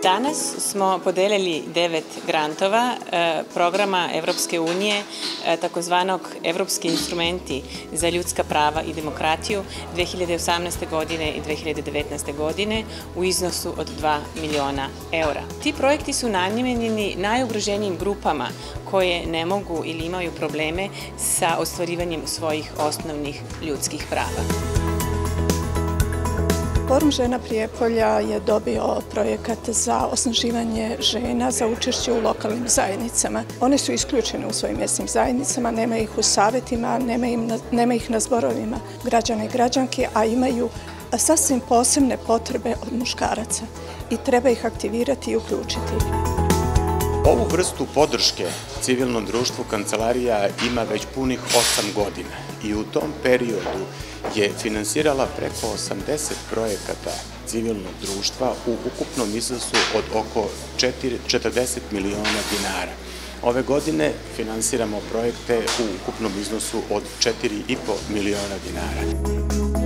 Danas smo podelili 9 grantova programa Evropske unije, takozvanog Evropski instrumenti za ljudska prava i demokratiju 2018. godine i 2019. godine u iznosu od 2 miliona eura. Ti projekti su namijenjeni najugroženijim grupama koje ne mogu ili imaju probleme sa ostvarivanjem svojih osnovnih ljudskih prava. Forum žena Prijepolja je dobio projekat za osnaživanje žena za učešće u lokalnim zajednicama. One su isključene u svojim mjesnim zajednicama, nema ih u savjetima, nema ih na zborovima građana i građanki, a imaju sasvim posebne potrebe od muškaraca i treba ih aktivirati i uključiti. Ovu vrstu podrške civilnom društvu Kancelarija ima već punih 8 godina i u tom periodu je finansirala preko 80 projekata civilnog društva u ukupnom iznosu od oko 40 miliona dinara. Ove godine finansiramo projekte u ukupnom iznosu od 4,5 miliona dinara.